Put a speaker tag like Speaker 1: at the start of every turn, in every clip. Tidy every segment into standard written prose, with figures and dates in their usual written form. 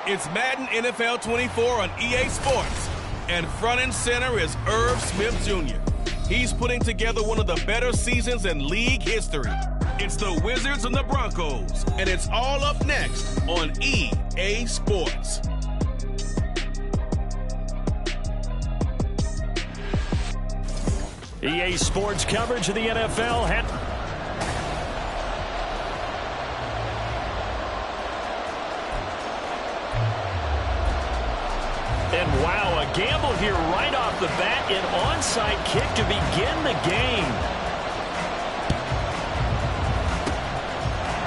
Speaker 1: It's Madden NFL 24 on EA Sports. And front and center is Irv Smith Jr. He's putting together one of the better seasons in league history. It's the Wizards and the Broncos. And it's all up next on EA Sports.
Speaker 2: EA Sports coverage of the NFL. And wow, a gamble here right off the bat. An onside kick to begin the game.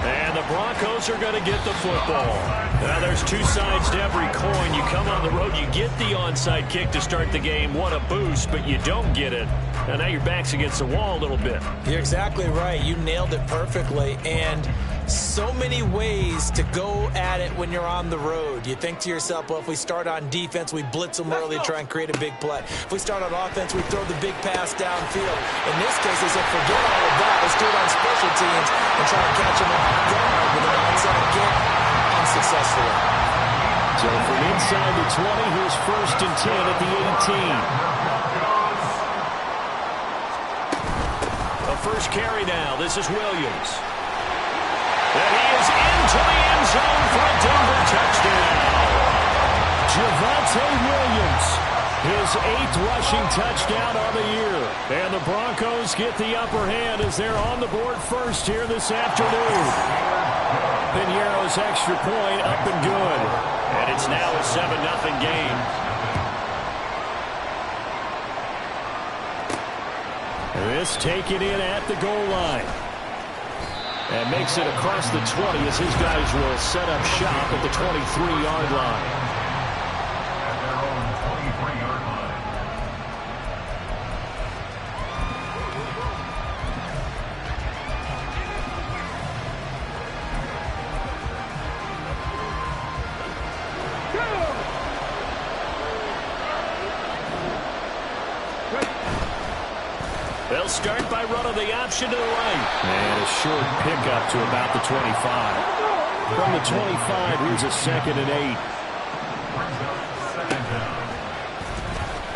Speaker 2: And the Broncos are going to get the football. Now there's two sides to every coin. You come on the road, you get the onside kick to start the game. What a boost, but you don't get it. And now your back's against the wall a little bit.
Speaker 3: You're exactly right. You nailed it perfectly. And so many ways to go at it when you're on the road. You think to yourself, well, if we start on defense, we blitz them early, try and create a big play. If we start on offense, we throw the big pass downfield. In this case, they said, forget all of that. Let's do it on special teams and try to catch them off guard with an onside kick unsuccessfully.
Speaker 2: So from inside the 20, here's 1st and 10 at the 18. A first carry now. This is Williams. And he is into the end zone for a Denver touchdown. Javonte Williams, his 8th rushing touchdown on the year. And the Broncos get the upper hand as they're on the board first here this afternoon. Piñeiro's extra point up and good. And it's now a 7-0 game. This taken in at the goal line. And makes it across the 20 as his guys will set up shop at the 23-yard line. They'll start by running the option to the right. And a short pickup to about the 25. From the 25, here's a 2nd and 8.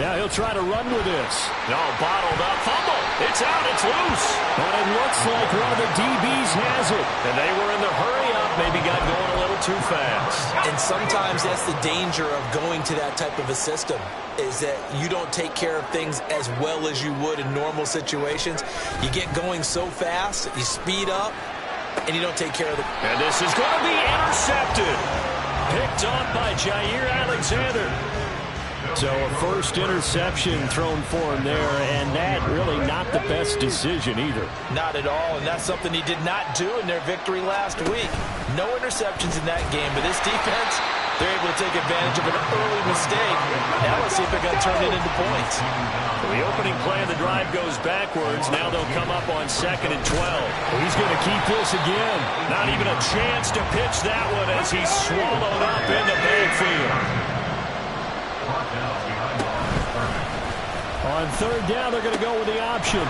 Speaker 2: Now he'll try to run with this. No, bottled up. Fumble. It's out. It's loose. But it looks like one of the DBs has it. And they were in the hurry up. Maybe got going a little too fast.
Speaker 3: And sometimes that's the danger of going to that type of a system, is that you don't take care of things as well as you would in normal situations. You get going so fast, you speed up, and you don't take care of it.
Speaker 2: And this is going to be intercepted. Picked off by Jair Alexander. So a first interception thrown for him there, and that really not the best decision either.
Speaker 3: Not at all, and that's something he did not do in their victory last week. No interceptions in that game, but this defense, they're able to take advantage of an early mistake. Now let's see if they're going to turn it into points.
Speaker 2: The opening play of the drive goes backwards. Now they'll come up on 2nd and 12. Well, he's going to keep this again. Not even a chance to pitch that one as he's swallowed up in the backfield. On 3rd down, they're going to go with the option.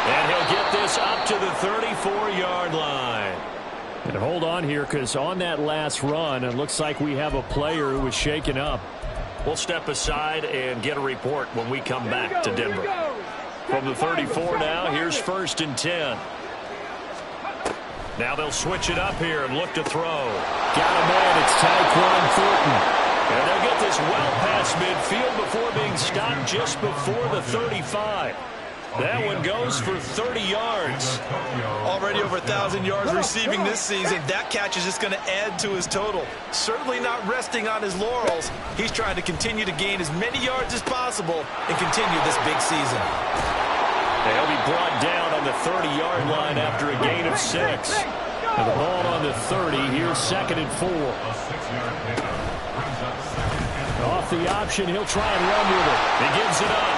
Speaker 2: And he'll get this up to the 34-yard line. And hold on here, because on that last run, it looks like we have a player who was shaken up. We'll step aside and get a report when we come back to Denver. From the 34 now, here's 1st and 10. Now they'll switch it up here and look to throw. Got a man, it's Tyquan Thornton. And they'll get this well past midfield before being stopped just before the 35. That one goes for 30 yards.
Speaker 3: Already over 1,000 yards receiving this season. That catch is just going to add to his total. Certainly not resting on his laurels. He's trying to continue to gain as many yards as possible and continue this big season.
Speaker 2: And he'll be brought down on the 30-yard line after a gain of 6. And the ball on the 30. Here's 2nd and 4. Off the option, he'll try and run with it. He gives it up.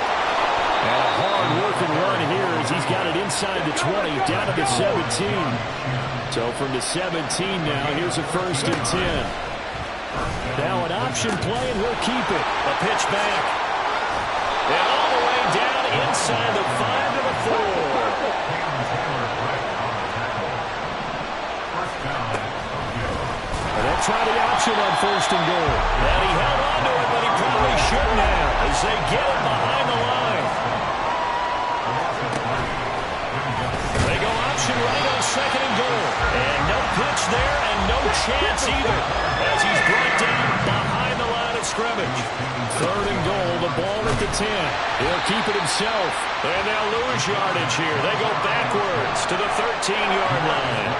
Speaker 2: And a hard-working run here as he's got it inside the 20, down to the 17. So from the 17 now, here's a 1st and 10. Now an option play, and he'll keep it. A pitch back. And all the way down inside the 5 to the 4. and goal. And he held on to it, but he probably shouldn't have, as they get it behind the line. They go option right on second and goal. And no pitch there, and no chance either, as he's brought down behind the line of scrimmage. Third and goal, the ball at the 10. He'll keep it himself, and they'll lose yardage here. They go backwards to the 13-yard line.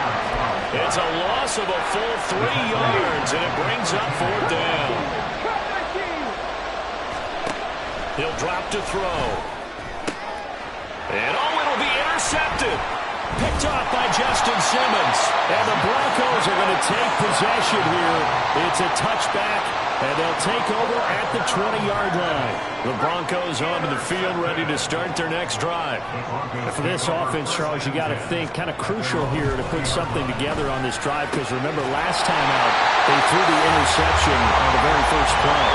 Speaker 2: It's a loss of a full 3 yards, and it brings up fourth down. He'll drop to throw. And it'll be intercepted. Picked off by Justin Simmons. And the Broncos are going to take possession here. It's a touchback, and they'll take over at the 20-yard line. The Broncos onto the field, ready to start their next drive.
Speaker 4: For this offense, Charles, you got to think kind of crucial here to put something together on this drive, because remember last time out, they threw the interception on the very first play.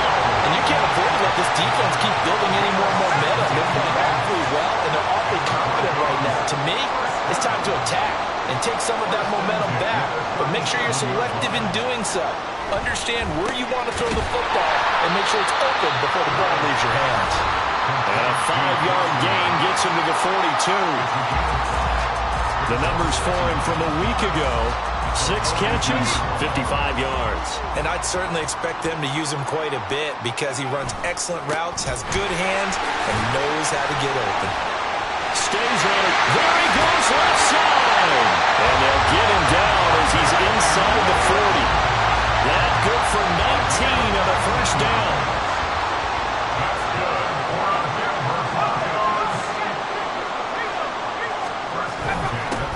Speaker 3: And you can't afford to let this defense keep building any more momentum. They're playing awfully well, and they're awfully confident right now. To me, it's time to attack and take some of that momentum back. But make sure you're selective in doing so. Understand where you want to throw the football and make sure it's open before the ball leaves your hands.
Speaker 2: And a 5-yard gain gets him to the 42. The numbers for him from a week ago: 6 catches, 55 yards.
Speaker 3: And I'd certainly expect them to use him quite a bit because he runs excellent routes, has good hands, and knows how to get open.
Speaker 2: Stays on it. There he goes, left side. And they'll get him down as he's inside the 40. That good for 19 on the first down.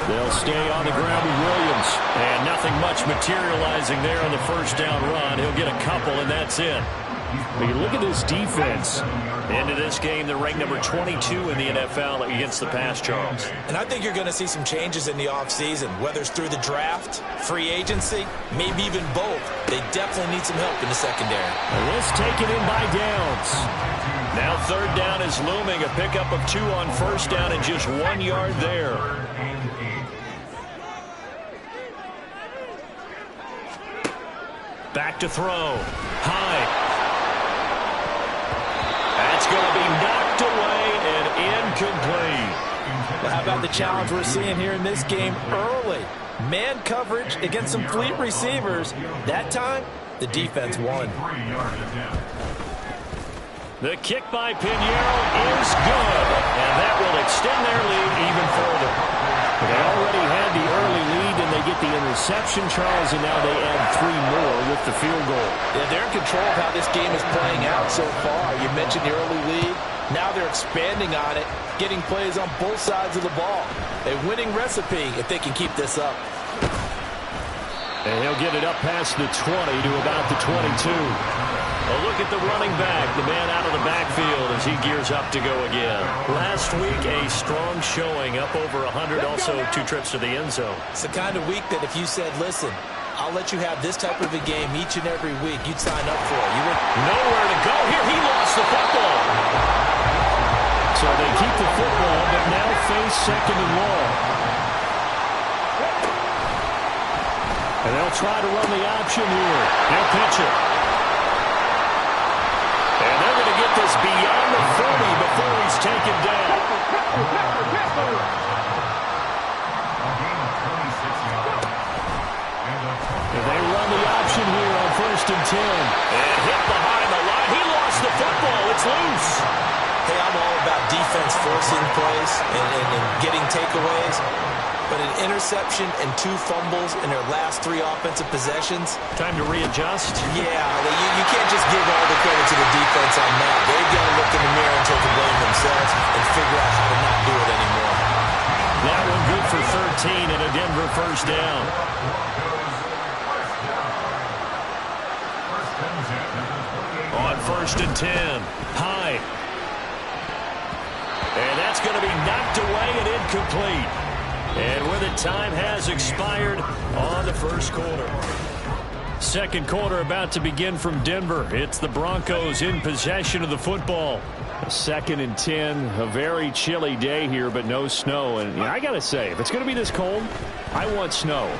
Speaker 2: They'll stay on the ground with Williams. And nothing much materializing there on the first down run. He'll get a couple, and that's it.
Speaker 4: But you look at this defense.
Speaker 2: Into this game, they're ranked number 22 in the NFL against the pass, Charles.
Speaker 3: And I think you're going to see some changes in the offseason, whether it's through the draft, free agency, maybe even both. They definitely need some help in the secondary.
Speaker 2: And let's take it in by downs. Now third down is looming, a pickup of 2 on first down and just 1 yard there. Back to throw. High. That's going to be knocked away and incomplete.
Speaker 3: Well, how about the challenge we're seeing here in this game early? Man coverage against some fleet receivers. That time, the defense won.
Speaker 2: The kick by Pinheiro is good, and that will extend their lead even further.
Speaker 4: They already had the early lead, and they get the interception, Charles, and now they add 3 more with the field goal.
Speaker 3: Yeah, they're in control of how this game is playing out so far. You mentioned the early lead. Now they're expanding on it, getting plays on both sides of the ball. A winning recipe if they can keep this up.
Speaker 2: And he'll get it up past the 20 to about the 22. A look at the running back, the man out of the backfield as he gears up to go again. Last week, a strong showing, up over 100, also 2 trips to the end zone.
Speaker 3: It's the kind of week that if you said, listen, I'll let you have this type of a game each and every week, you'd sign up for it. You would
Speaker 2: nowhere to go here. He lost the football.
Speaker 4: So they keep the football, but now face second and long. And they'll try to run the option here.
Speaker 2: They'll pitch it. And they're going to get this beyond the 40 before he's taken down.
Speaker 4: And they run the option here on 1st and 10.
Speaker 2: And hit behind the line. He lost the football. It's loose.
Speaker 3: Hey, I'm all about defense forcing plays and getting takeaways. But an interception and 2 fumbles in their last 3 offensive possessions.
Speaker 2: Time to readjust.
Speaker 3: Yeah, you can't just give all the credit to the defense on that. They've got to look in the mirror and take the blame themselves and figure out how to not do it anymore.
Speaker 2: That one good for 13 and a Denver first down. On 1st and 10. High. And that's going to be knocked away and incomplete. And where the time has expired on the first quarter. Second quarter about to begin from Denver. It's the Broncos in possession of the football.
Speaker 4: 2nd and 10, a very chilly day here, but no snow. And I got to say, if it's going to be this cold, I want snow.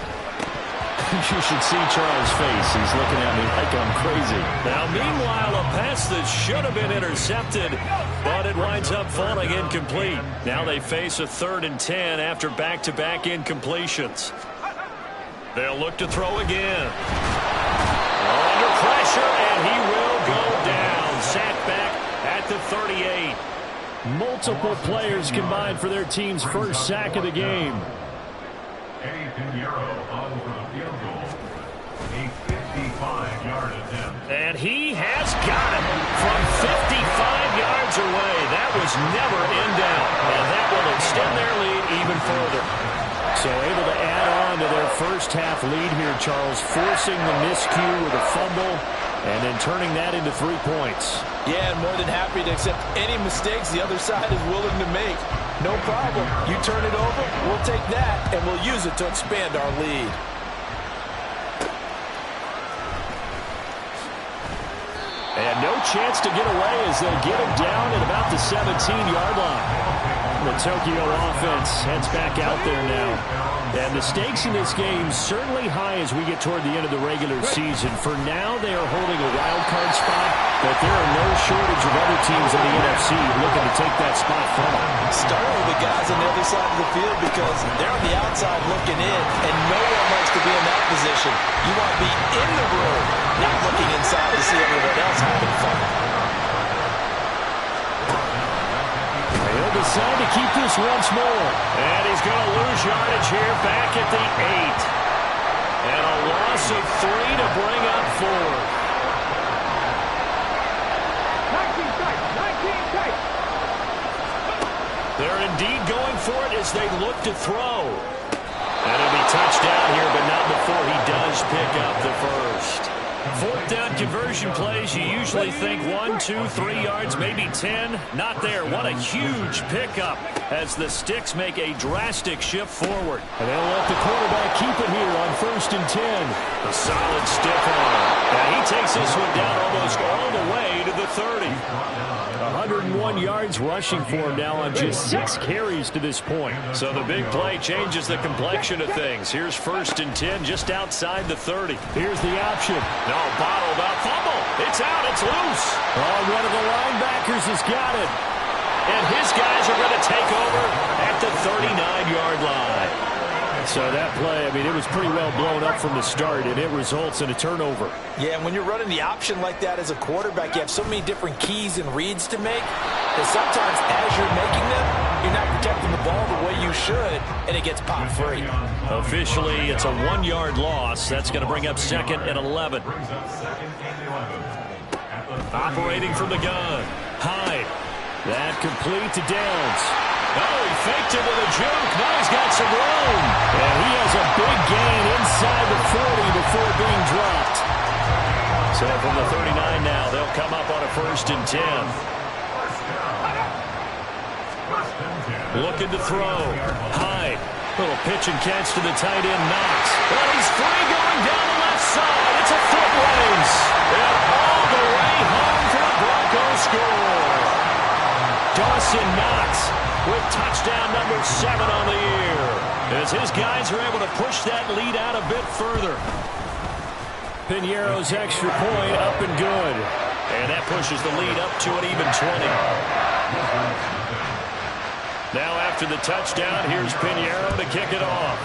Speaker 4: You should see Charles' face. He's looking at me like I'm crazy.
Speaker 2: Now, meanwhile, a pass that should have been intercepted, but it winds up falling incomplete. Now they face a 3rd and 10 after back-to-back incompletions. They'll look to throw again. Under pressure, and he will go down. Sacked back at the 38.
Speaker 4: Multiple players combined for their team's first sack of the game.
Speaker 2: And he has got it from 55 yards away. That was never in doubt, and that will extend their lead even further.
Speaker 4: So able to add on to their first half lead here, Charles, forcing the miscue with a fumble and then turning that into 3 points.
Speaker 3: Yeah, and more than happy to accept any mistakes the other side is willing to make. No problem. You turn it over, we'll take that, and we'll use it to expand our lead.
Speaker 4: And no chance to get away as they get him down at about the 17-yard line. The Tokyo offense heads back out there now. And the stakes in this game certainly high as we get toward the end of the regular season. For now, they are holding a wild card spot, but there are no shortage of other teams in the NFC looking to take that spot from them.
Speaker 3: Starting with the guys on the other side of the field because they're on the outside looking in, and no one likes to be in that position. You want to be in the room, not looking inside to see everyone else having fun.
Speaker 4: They'll decide to keep this once more.
Speaker 2: And he's going to lose yardage here back at the 8. And a loss of 3 to bring up 4. They're indeed going for it as they look to throw. And it'll be touchdown here, but not before he does pick up the first. 4th down conversion plays, you usually think 1, 2, 3 yards, maybe 10. Not there. What a huge pickup as the Sticks make a drastic shift forward.
Speaker 4: And they'll let the quarterback keep it here on 1st and 10.
Speaker 2: A solid stiff arm. And he takes this one down almost all the way to the 30.
Speaker 4: 101 yards rushing for him now on just 6 carries to this point.
Speaker 2: So the big play changes the complexion of things. Here's 1st and 10 just outside the 30.
Speaker 4: Here's the option.
Speaker 2: No, bottled up. Fumble. It's out. It's loose.
Speaker 4: Oh, one of the linebackers has got it.
Speaker 2: And his guys are going to take over at the 39-yard line.
Speaker 4: So that play, I mean, it was pretty well blown up from the start, and it results in a turnover.
Speaker 3: Yeah, and when you're running the option like that as a quarterback, you have so many different keys and reads to make that sometimes as you're making them, you're not protecting the ball the way you should, and it gets popped free.
Speaker 2: Officially, it's a 1-yard loss. That's going to bring up 2nd and 11. Operating from the gun. Hyde.
Speaker 4: That complete to Downs.
Speaker 2: Oh, he faked it with a juke. Now he's got some room.
Speaker 4: And he has a big gain inside the 40 before being dropped.
Speaker 2: So from the 39 now, they'll come up on a 1st and 10. Looking to throw. Hyde. Little pitch and catch to the tight end, Knox. Well, he's free going down the left side. It's a foot race. And all the way home for the Broncos score. Dawson Knox with touchdown number 7 on the year. As his guys are able to push that lead out a bit further.
Speaker 4: Piñeiro's extra point up and good.
Speaker 2: And that pushes the lead up to an even 20. Now after the touchdown, here's Piñeiro to kick it off.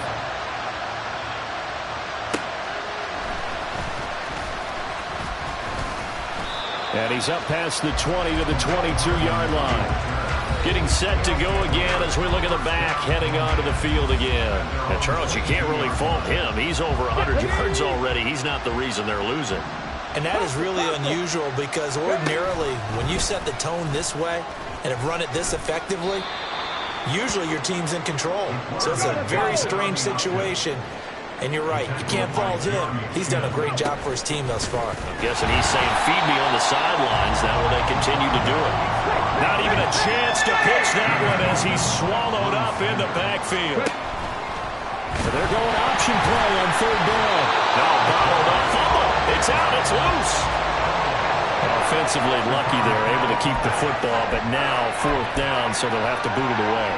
Speaker 4: And he's up past the 20 to the 22-yard line.
Speaker 2: Getting set to go again as we look at the back, heading onto the field again. And Charles, you can't really fault him. He's over 100 yards already. He's not the reason they're losing.
Speaker 3: And that is really unusual because ordinarily when you set the tone this way and have run it this effectively, usually your team's in control. So it's a very strange situation. And you're right, you can't fault him. He's done a great job for his team thus far.
Speaker 2: I'm guessing he's saying, feed me on the sidelines. Now will they continue to do it? Not even a chance to pitch that one as he's swallowed up in the backfield.
Speaker 4: So they're going option play on 3rd down.
Speaker 2: Now bottled up, fumble. It's out, it's loose.
Speaker 4: Offensively lucky they're able to keep the football, but now 4th down, so they'll have to boot it away.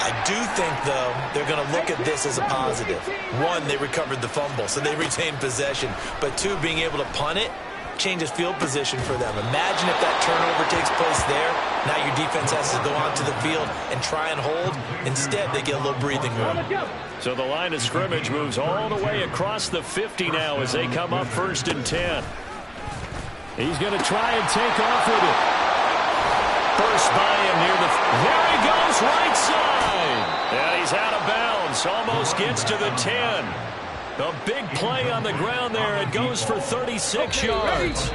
Speaker 3: I do think, though, they're going to look at this as a positive. One, they recovered the fumble, so they retained possession. But two, being able to punt it changes field position for them. Imagine if that turnover takes place there. Now your defense has to go onto the field and try and hold. Instead, they get a little breathing room.
Speaker 4: So the line of scrimmage moves all the way across the 50 now as they come up 1st and 10. He's going to try and take off with it. First by him near the... There he goes, right side. Yeah, he's out of bounds. Almost gets to the 10. A big play on the ground there. It goes for 36 yards.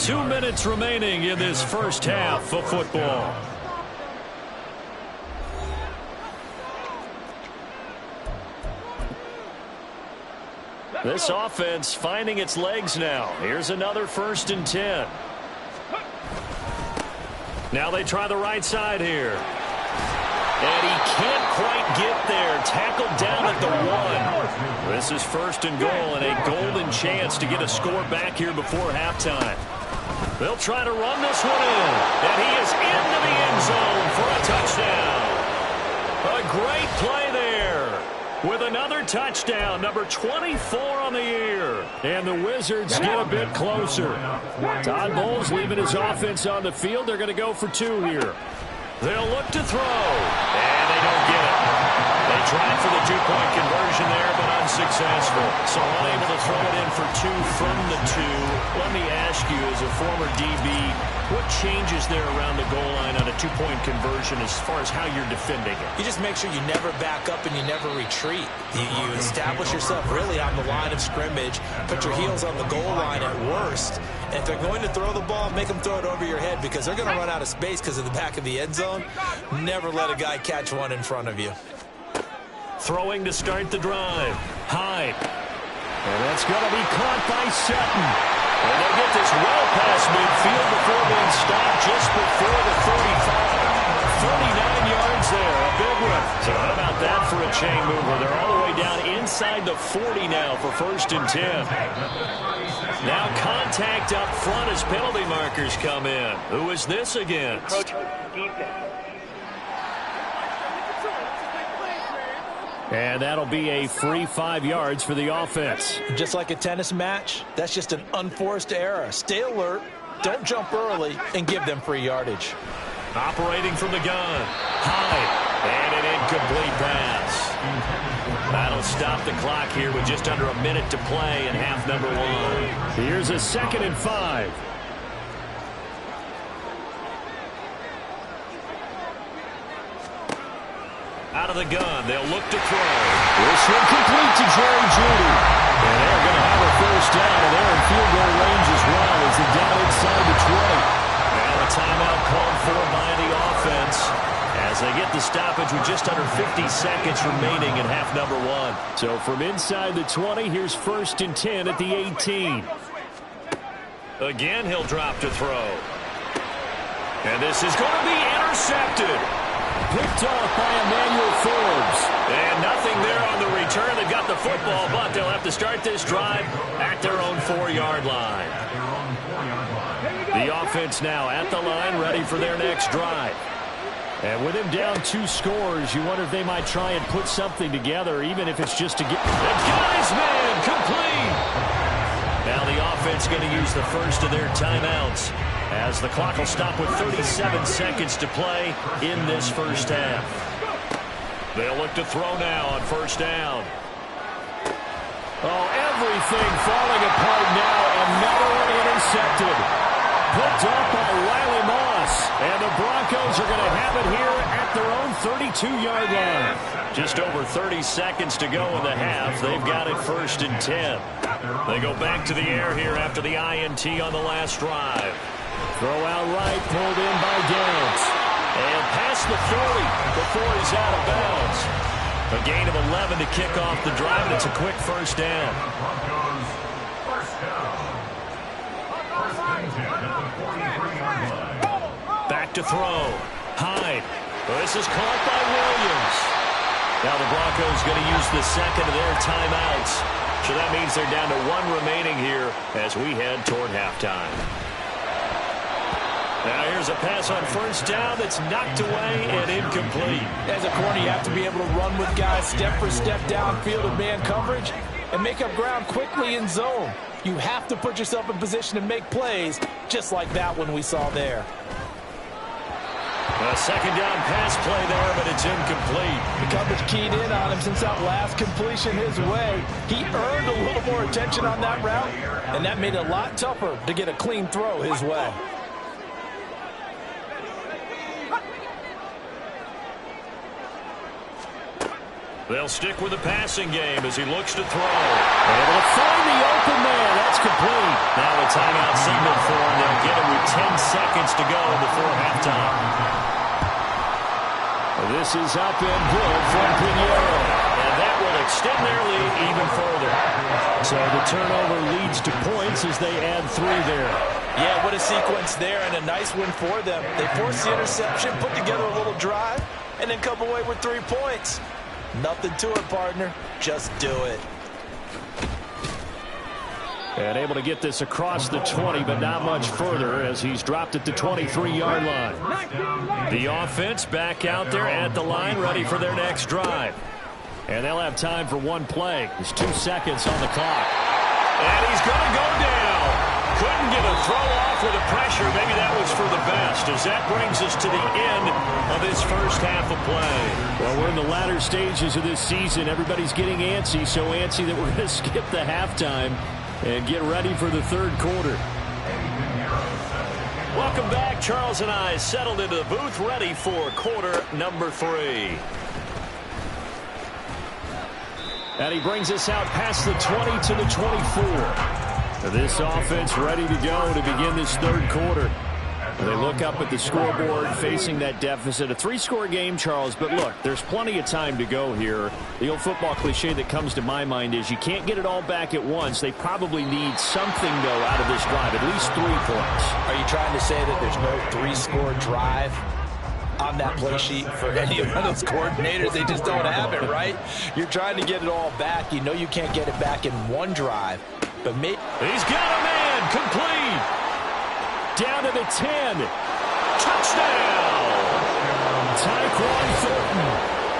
Speaker 4: 2 minutes remaining in this first half of football. This offense finding its legs now. Here's another 1st and 10. Now they try the right side here. And he can't quite get there. Tackled down at the 1. This is 1st and goal and a golden chance to get a score back here before halftime. They'll try to run this one in. And he is into the end zone for a touchdown. A great play there. With another touchdown, number 24 on the year. And the Wizards get a bit closer. Todd Bowles leaving his offense on the field. They're going to go for 2 here. They'll look to throw. And they don't get it. They tried for the 2-point conversion there, but unsuccessful. So unable to throw it in for 2 from the 2. Let me ask you, as a former DB, what changes there around the goal line on a 2-point conversion as far as how you're defending it?
Speaker 3: You just make sure you never back up and you never retreat. You establish yourself really on the line of scrimmage, put your heels on the goal line at worst. And if they're going to throw the ball, make them throw it over your head because they're going to run out of space because of the back of the end zone. Never let a guy catch one in front of you.
Speaker 4: Throwing to start the drive. Hyde. And that's going to be caught by Sutton. And they'll get this well past midfield before being stopped just before the 35. 39 yards there, a big one. So how about that for a chain mover? They're all the way down inside the 40 now for 1st and 10. Now contact up front as penalty markers come in. Who is this against? And that'll be a free 5 yards for the offense.
Speaker 3: Just like a tennis match, that's just an unforced error. Stay alert, don't jump early, and give them free yardage.
Speaker 4: Operating from the gun. Hyde. And an incomplete pass. That'll stop the clock here with just under a minute to play in half number 1. Here's a 2nd and 5. Out of the gun, they'll look to throw. This one complete to Jerry Jeudy. And they're going to have a first down, and they're in field goal range as well as they're down inside the 20. Now a timeout called for by the offense as they get the stoppage with just under 50 seconds remaining in half number 1. So from inside the 20, here's 1st and 10 at the 18. Again, he'll drop to throw. And this is going to be intercepted. Picked off by Emmanuel Forbes. And nothing there on the return. They've got the football, but they'll have to start this drive at their own 4-yard line. The offense now at the line, ready for their next drive. And with him down 2 scores, you wonder if they might try and put something together, even if it's just to get... The guy's man complete! Now the offense going to use the first of their timeouts as the clock will stop with 37 seconds to play in this first half. They'll look to throw now on 1st down. Oh, everything falling apart now. Another one intercepted. Picked off by Riley Moss. And the Broncos are going to have it here at their own 32-yard line. Just over 30 seconds to go in the half. They've got it 1st and 10. They go back to the air here after the INT on the last drive. Throw out right, pulled in by Downs. And past the 40 before he's out of bounds. A gain of 11 to kick off the drive, and it's a quick first down. Back to throw. Hyde. This is caught by Williams. Now the Broncos going to use the second of their timeouts. So that means they're down to 1 remaining here as we head toward halftime. Now here's a pass on first down that's knocked away and incomplete.
Speaker 3: As a corner, you have to be able to run with guys step for step downfield in man coverage and make up ground quickly in zone. You have to put yourself in position to make plays, just like that one we saw there.
Speaker 4: A second down pass play there, but it's incomplete.
Speaker 3: The coverage keyed in on him since that last completion his way. He earned a little more attention on that route, and that made it a lot tougher to get a clean throw his way.
Speaker 4: They'll stick with the passing game as he looks to throw. Able to find the open man. That's complete. Now a timeout signal for him. They'll get it with 10 seconds to go before halftime. This is up and good from Pinheiro. And that will extend their lead even further. So the turnover leads to points as they add 3 there.
Speaker 3: Yeah, what a sequence there, and a nice win for them. They forced the interception, put together a little drive, and then come away with 3 points. Nothing to it, partner. Just do it.
Speaker 4: And able to get this across the 20, but not much further as he's dropped at the 23-yard line. The offense back out there at the line, ready for their next drive. And they'll have time for 1 play. There's 2 seconds on the clock. And he's going to go down. Couldn't get a throw off with the pressure. Maybe that was for the best, as that brings us to the end of this first half of play. Well, we're in the latter stages of this season. Everybody's getting antsy, so antsy that we're going to skip the halftime and get ready for the third quarter. Welcome back. Charles and I settled into the booth, ready for quarter number 3. And he brings us out past the 20 to the 24. This offense ready to go to begin this third quarter. They look up at the scoreboard facing that deficit. A 3-score game, Charles, but look, there's plenty of time to go here. The old football cliche that comes to my mind is you can't get it all back at once. They probably need something, though, out of this drive, at least 3 points.
Speaker 3: Are you trying to say that there's no 3-score drive on that play sheet for any of those coordinators? They just don't have it, right? You're trying to get it all back. You know you can't get it back in 1 drive. But
Speaker 4: he's got a man, complete. Down to the 10. Touchdown. Tyquan Thornton,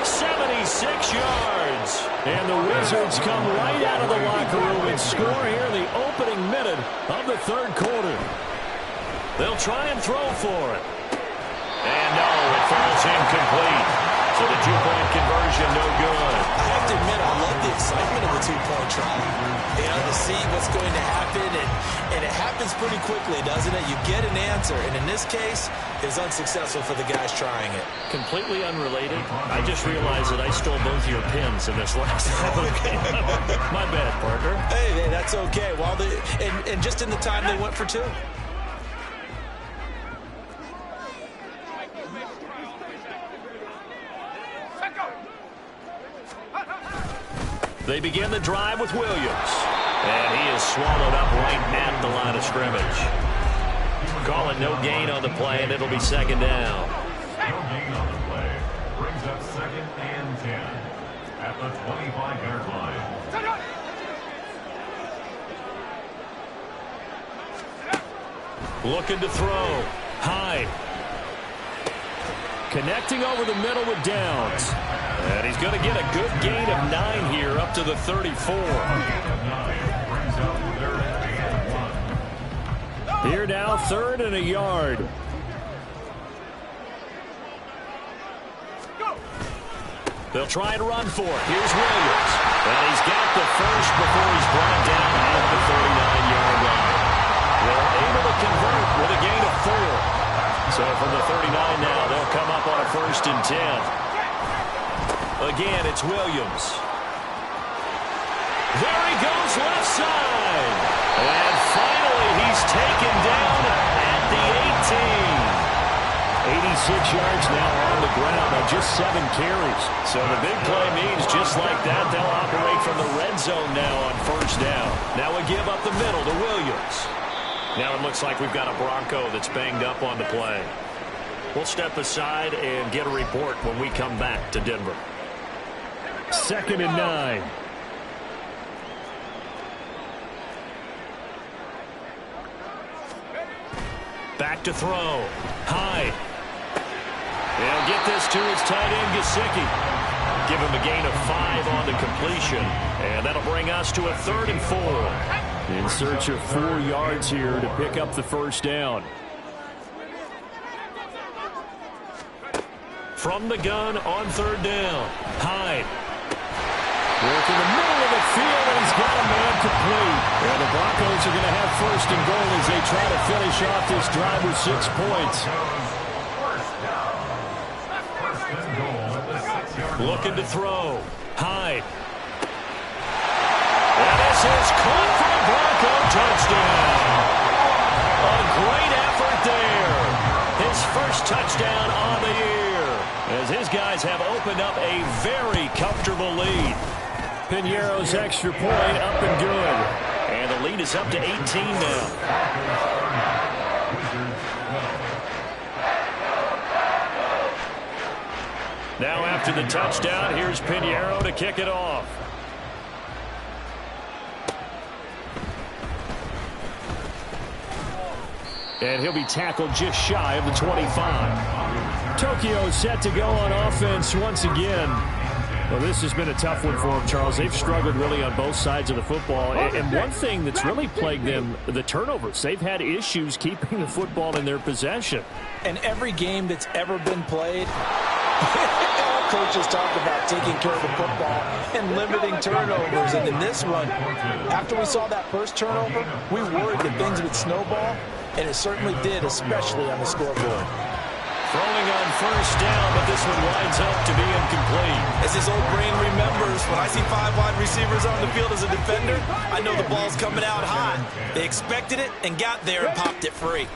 Speaker 4: 76 yards. And the Wizards come right out of the locker room and score here in the opening minute of the third quarter. They'll try and throw for it. And no, it falls incomplete. So the 2-point conversion, no good.
Speaker 3: I have to admit, I love the excitement of the 2-point try. You know, to see what's going to happen, and it happens pretty quickly, doesn't it? You get an answer, and in this case, it was unsuccessful for the guys trying it.
Speaker 4: Completely unrelated. I just realized that I stole both of your pins in this last game. My bad, partner.
Speaker 3: Hey, that's okay. Well, and just in the time they went for 2.
Speaker 4: They begin the drive with Williams. And he is swallowed up right at the line of scrimmage. Calling no gain on the play, and it'll be second down.
Speaker 5: No gain on the play. Brings up 2nd and 10 at the 25-yard line.
Speaker 4: Looking to throw. High. Connecting over the middle with Downs. And he's going to get a good gain of 9 here up to the 34. Here now, 3rd and a yard. They'll try and run for it. Here's Williams. And he's got the first before he's brought down at the 39-yard line. They're able to convert with a gain of 4. So from the 39 now, they'll come up on a 1st and 10. Again, it's Williams. There he goes, left side. And finally, he's taken down at the 18. 86 yards now on the ground on just 7 carries. So the big play means just like that, they'll operate from the red zone now on 1st down. Now we give up the middle to Williams. Now it looks like we've got a Bronco that's banged up on the play. We'll step aside and get a report when we come back to Denver. 2nd and 9. Back to throw. Hyde. They'll get this to his tight end, Gesicki. Give him a gain of 5 on the completion. And that'll bring us to a 3rd and 4. In search of 4 yards here to pick up the first down. From the gun on 3rd down. Hyde. Work in the middle of the field, and he's got a man complete. And the Broncos are going to have 1st and goal as they try to finish off this drive with 6 points. Looking to throw. Hyde. And this is caught for a Bronco touchdown. A great effort there. His first touchdown on the year, as his guys have opened up a very comfortable lead. Piñeiro's extra point up and good. And the lead is up to 18 now. Now after the touchdown, here's Piñeiro to kick it off. And he'll be tackled just shy of the 25. Tokyo set to go on offense once again. Well, this has been a tough one for them, Charles. They've struggled really on both sides of the football. And one thing that's really plagued them, the turnovers. They've had issues keeping the football in their possession.
Speaker 3: And every game that's ever been played, all coaches talk about taking care of the football and limiting turnovers. And in this one, after we saw that first turnover, we worried that things would snowball, and it certainly did, especially on the scoreboard.
Speaker 4: Throwing on 1st down, but this one winds up to be incomplete.
Speaker 3: As his old brain remembers, when I see 5 wide receivers on the field as a defender, I know the ball's coming out hot. They expected it and got there and popped it free.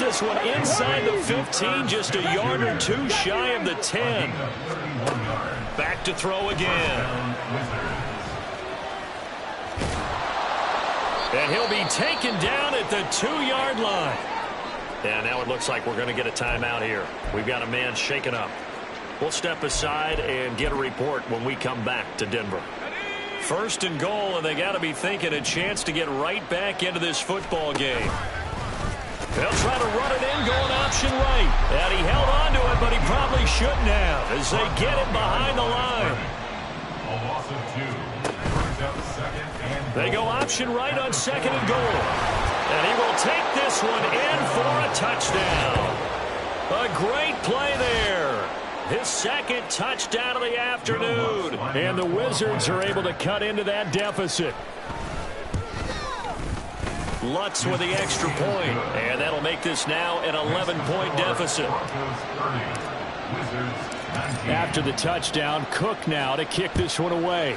Speaker 4: This one inside the 15, just a yard or 2 shy of the 10. Back to throw again. And he'll be taken down at the 2-yard line. And now it looks like we're going to get a timeout here. We've got a man shaken up. We'll step aside and get a report when we come back to Denver. 1st and goal, and they got to be thinking a chance to get right back into this football game. They'll try to run it in, going option right. And he held on to it, but he probably shouldn't have, as they get him behind the line.
Speaker 5: A loss of 2. Brings up 2nd and
Speaker 4: They go option right on 2nd and goal. And he will take this one in for a touchdown. A great play there. His 2nd touchdown of the afternoon. And the Wizards are able to cut into that deficit. Lutz with the extra point, and that'll make this now an 11-point deficit. After the touchdown, Cook now to kick this one away.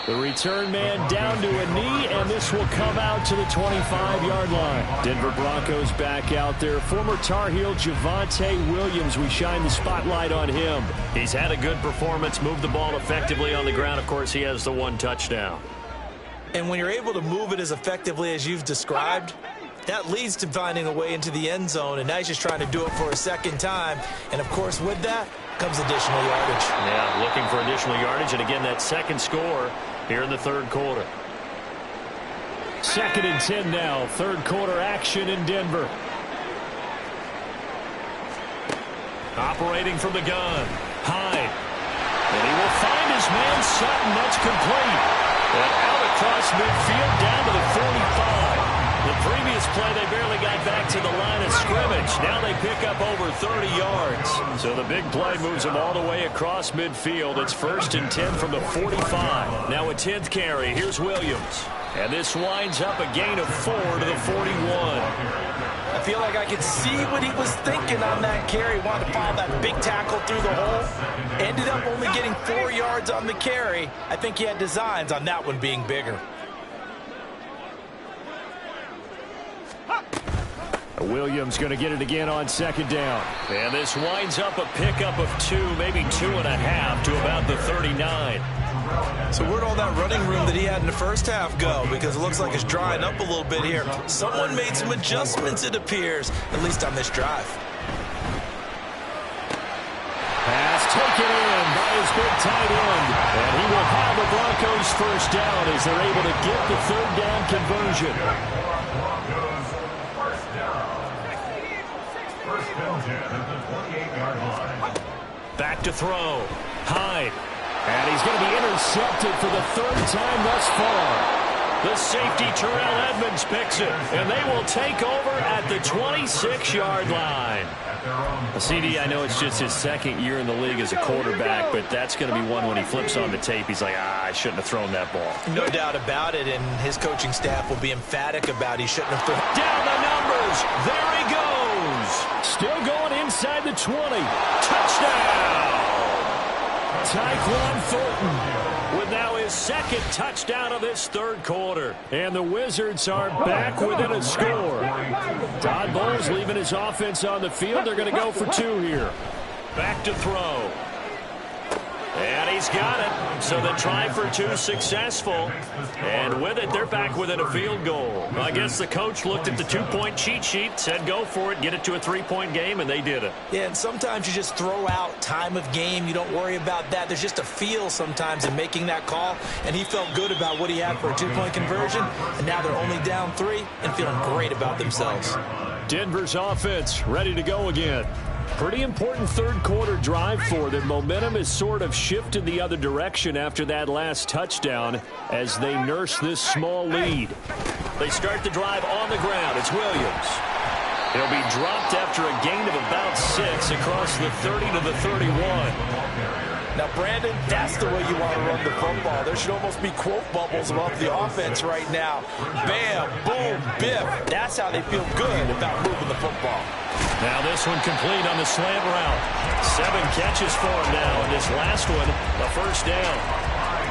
Speaker 4: The return man down to a knee, and this will come out to the 25-yard line. Denver Broncos back out there. Former Tar Heel Javonte Williams, we shine the spotlight on him. He's had a good performance, moved the ball effectively on the ground. Of course, he has the 1 touchdown.
Speaker 3: And when you're able to move it as effectively as you've described, that leads to finding a way into the end zone, and now he's just trying to do it for a 2nd time. And, of course, with that comes additional yardage.
Speaker 4: Yeah, looking for additional yardage, and again, that 2nd score here in the 3rd quarter. 2nd and 10 now. 3rd quarter action in Denver. Operating from the gun. Hyde. And he will find his man Sutton. That's complete. And out across midfield down to the 45. The previous play, they barely got back to the line of scrimmage. Now they pick up over 30 yards. So the big play moves them all the way across midfield. It's 1st and 10 from the 45. Now a 10th carry. Here's Williams. And this winds up a gain of 4 to the 41.
Speaker 3: I feel like I could see what he was thinking on that carry. Wanted to follow that big tackle through the hole. Ended up only getting 4 yards on the carry. I think he had designs on that one being bigger.
Speaker 4: Williams going to get it again on 2nd down. And this winds up a pickup of 2, maybe 2.5 to about the 39.
Speaker 3: So where'd all that running room that he had in the first half go? Because it looks like it's drying up a little bit here. Someone made some adjustments, it appears, at least on this drive.
Speaker 4: taken in by his big tight end. And he will have the Broncos first down as they're able to get the third down conversion.
Speaker 5: Broncos first down. First and 10 at the 28-yard line.
Speaker 4: Back to throw. Hyde. And he's going to be intercepted for the third time thus far. The safety, Terrell Edmonds, picks it, and they will take over at the 26-yard line. CD, I know it's just his second year in the league as a quarterback, but that's going to be one when he flips on the tape. He's like, I shouldn't have thrown that ball.
Speaker 3: No doubt about it, and his coaching staff will be emphatic about he shouldn't have thrown.
Speaker 4: Down the numbers. There he goes. Still going inside the 20. Touchdown. Tyquan Thornton with now his second touchdown of this third quarter. And the Wizards are back within a score. Todd Bowles leaving his offense on the field. They're going to go for two here. Back to throw. And he's got it. So the try for two successful. And with it, they're back within a field goal. I guess the coach looked at the two-point cheat sheet, said go for it, get it to a three-point game, and they did it.
Speaker 3: Yeah, and sometimes you just throw out time of game. You don't worry about that. There's just a feel sometimes in making that call, and he felt good about what he had for a two-point conversion, and now they're only down 3 and feeling great about themselves.
Speaker 4: Denver's offense ready to go again. Pretty important third quarter drive for them. Momentum has sort of shifted the other direction after that last touchdown as they nurse this small lead. They start the drive on the ground. It's Williams. He'll be dropped after a gain of about 6 across the 30 to the 31.
Speaker 3: Now, Brandon, that's the way you want to run the football. There should almost be quote bubbles above the offense right now. Bam, boom, biff. That's how they feel good about moving the football.
Speaker 4: Now this one complete on the slant route. 7 catches for him now, and this last one, a first down.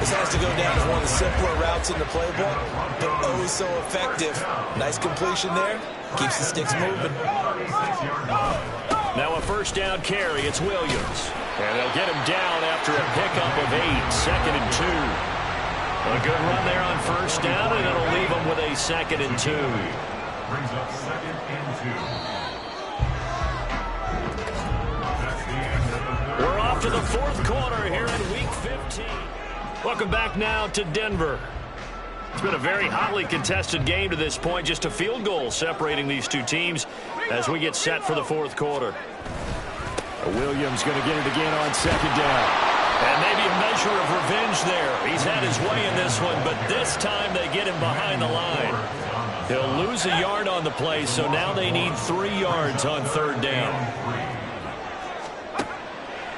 Speaker 3: This has to go down as one of the simpler routes in the playbook, but oh so effective. Nice completion there. Keeps the sticks moving.
Speaker 4: Now a first down carry. It's Williams. And they'll get him down after a pickup of 8. Second and 2. A good run there on first down, and it'll leave them with a second and 2.
Speaker 5: Brings up second and 2.
Speaker 4: We're off to the fourth quarter here in Week 15. Welcome back now to Denver. It's been a very hotly contested game to this point. Just a field goal separating these two teams as we get set for the fourth quarter. Williams going to get it again on second down. And maybe a measure of revenge there. He's had his way in this one, but this time they get him behind the line. He'll lose a yard on the play, so now they need 3 yards on third down.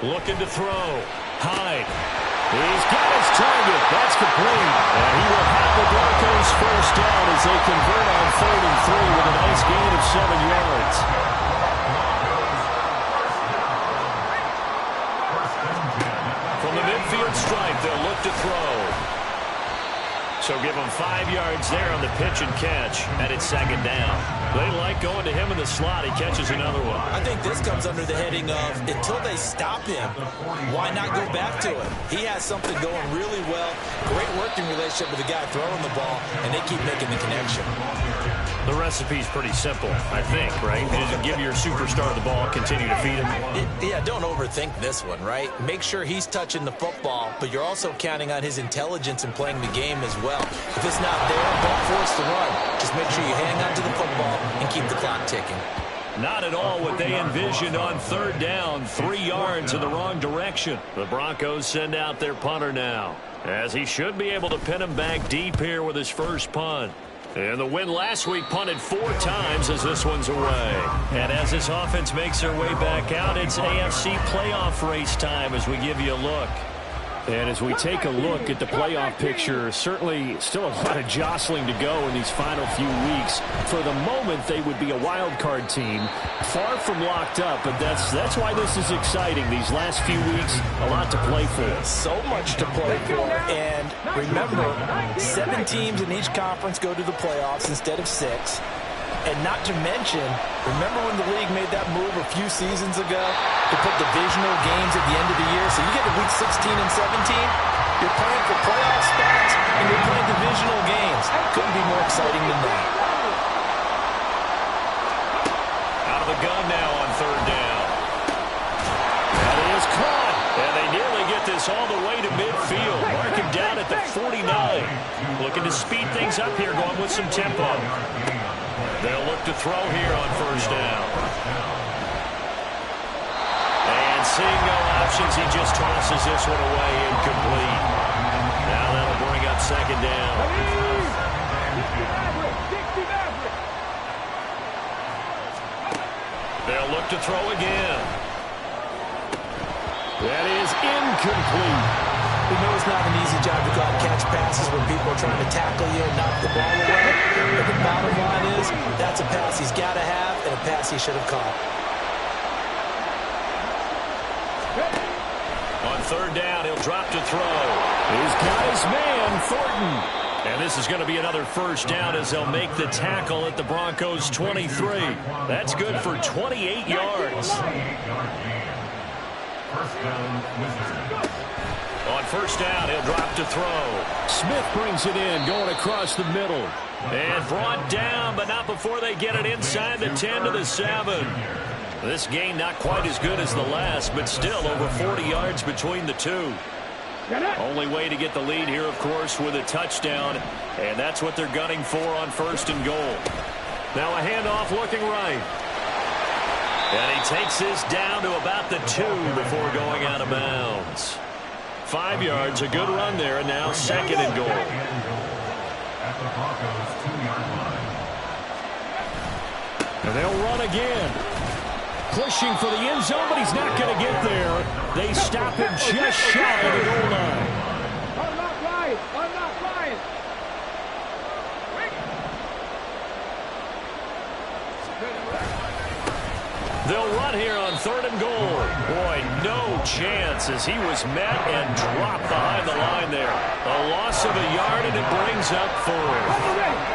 Speaker 4: Looking to throw. Hyde. He's got his target. That's complete. And he will have the Broncos first down as they convert on 3rd and 3 with a nice gain of 7 yards. From the midfield stripe, they'll look to throw. So give him 5 yards there on the pitch and catch, and it's second down. They like going to him in the slot. He catches another one.
Speaker 3: I think this comes under the heading of until they stop him, why not go back to it? He has something going really well. Great working relationship with the guy throwing the ball, and they keep making the connection.
Speaker 4: The recipe's pretty simple, I think, right? Just give your superstar the ball, continue to feed him.
Speaker 3: Yeah, don't overthink this one, right? Make sure he's touching the football, but you're also counting on his intelligence in playing the game as well. If it's not there, don't force the run. Just make sure you hang on to the football and keep the clock ticking.
Speaker 4: Not at all what they envisioned on third down. 3 yards in the wrong direction. The Broncos send out their punter now, as he should be able to pin him back deep here with his first punt. And the win last week punted 4 times as this one's away. And as this offense makes their way back out, it's AFC playoff race time as we give you a look. And as we take a look at the playoff picture, certainly still a lot of jostling to go in these final few weeks. For the moment, they would be a wild card team, far from locked up, but that's why this is exciting. These last few weeks, a lot to play for.
Speaker 3: So much to play for. And remember, 7 teams in each conference go to the playoffs instead of 6. And not to mention, remember when the league made that move a few seasons ago to put divisional games at the end of the year? So you get to week 16 and 17, you're playing for playoff spots, and you're playing divisional games. Couldn't be more exciting than that. Out of the gun now on third down.
Speaker 4: That is caught. this all the way to midfield. Mark him down at the 49. Looking to speed things up here, going with some tempo. They'll look to throw here on first down. And seeing no options, he just tosses this one away incomplete. Now that'll bring up second down. They'll look to throw again. That is incomplete.
Speaker 3: We know it's not an easy job to go out and catch passes when people are trying to tackle you and knock the ball away. But the bottom line is, that's a pass he's got to have and a pass he should have caught.
Speaker 4: On third down, he'll drop to throw. He's got his man, Thornton. And this is going to be another first down as they'll make the tackle at the Broncos' 23. That's good for 28 yards. On first down, he'll drop to throw. Smith brings it in, going across the middle. And brought down, but not before they get it inside the 10 to the 7. This gain not quite as good as the last, but still over 40 yards between the two. Only way to get the lead here, of course, with a touchdown, and that's what they're gunning for on first and goal. Now a handoff looking right. And he takes this down to about the 2 before going out of bounds. 5 yards, a good run there, and now second and goal.
Speaker 5: At the Broncos' 2-yard line.
Speaker 4: And they'll run again. Pushing for the end zone, but he's not going to get there. They stop him just shy of the goal line.
Speaker 6: I'm not flying. I'm not flying.
Speaker 4: They'll run here on third and goal. Boy, no chance as he was met and dropped behind the line there. A loss of a yard, and it brings up fourth.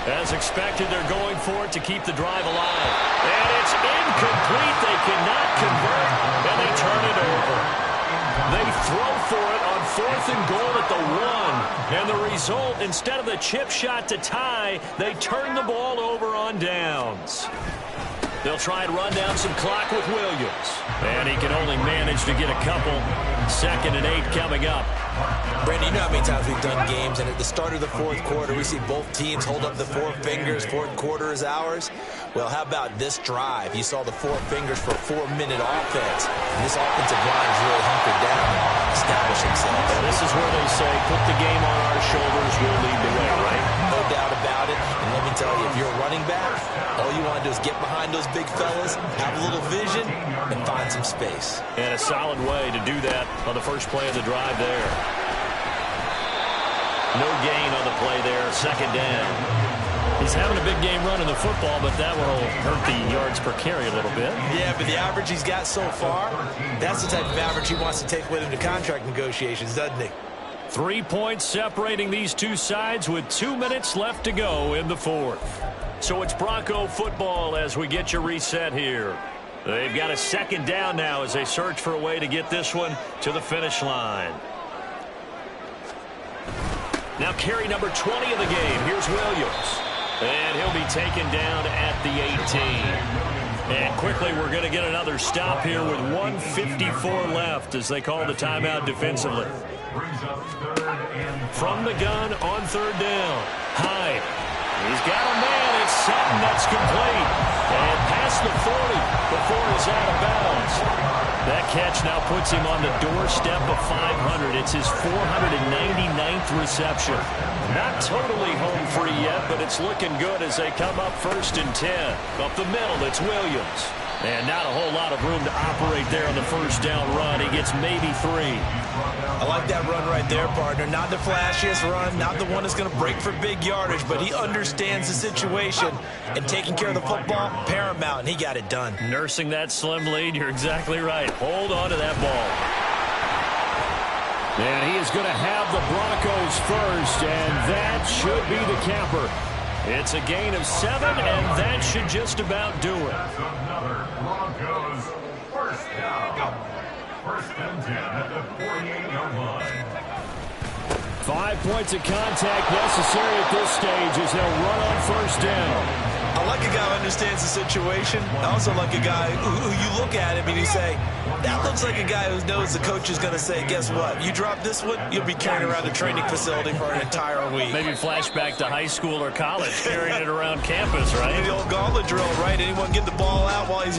Speaker 4: As expected, they're going for it to keep the drive alive. And it's incomplete. They cannot convert, and they turn it over. They throw for it on fourth and goal at the 1. And the result, instead of the chip shot to tie, they turn the ball over on downs. They'll try and run down some clock with Williams. And he can only manage to get a couple. 2nd and 8 coming up.
Speaker 3: Brandon, you know how many times we've done games, and at the start of the fourth quarter, we see both teams hold up the 4 fingers, fourth quarter is ours. Well, how about this drive? You saw the 4 fingers for a 4-minute offense. And this offensive line is really hunkered down and established themselves.
Speaker 4: Well, this is where they say, put the game on our shoulders, we'll lead the way, right?
Speaker 3: No doubt about it. And let me tell you, if you're a running back, all you want to do is get behind those big fellas, have a little vision, and find some space.
Speaker 4: And a solid way to do that on the first play of the drive there. No gain on the play there, second down. He's having a big game running the football, but that will hurt the yards per carry a little bit.
Speaker 3: Yeah, but the average he's got so far, that's the type of average he wants to take with him to contract negotiations, doesn't he?
Speaker 4: 3 points separating these two sides with 2 minutes left to go in the fourth. So it's Bronco football as we get your reset here. They've got a second down now as they search for a way to get this one to the finish line. Now carry number 20 of the game. Here's Williams. And he'll be taken down at the 18. And quickly we're going to get another stop here with 1:54 left as they call the timeout defensively. From the gun on third down. Hyde. He's got a man. It's Sutton that's complete. And past the 40 before he's out of bounds. That catch now puts him on the doorstep of 500. It's his 499th reception. Not totally home free yet, but it's looking good as they come up 1st and 10. Up the middle, it's Williams. And not a whole lot of room to operate there on the first down run. He gets maybe 3.
Speaker 3: I like that run right there, partner. Not the flashiest run, not the one that's going to break for big yardage, but he understands the situation, and taking care of the football, paramount, and he got it done.
Speaker 4: Nursing that slim lead, you're exactly right. Hold on to that ball. And he is going to have the Broncos first, and that should be the capper. It's a gain of 7, and that should just about do it.
Speaker 5: That's another Broncos first down. 1st and 10 at the 48-yard line.
Speaker 4: 5 points of contact necessary at this stage as they'll run on first down.
Speaker 3: I like a guy who understands the situation. I also like a guy who you look at him and you say, that looks like a guy who knows the coach is going to say, guess what? You drop this one, you'll be carrying around a training facility for an entire week.
Speaker 4: Maybe flashback to high school or college, carrying it around campus, right?
Speaker 3: The old gauntlet drill, right? Anyone get the ball out while he's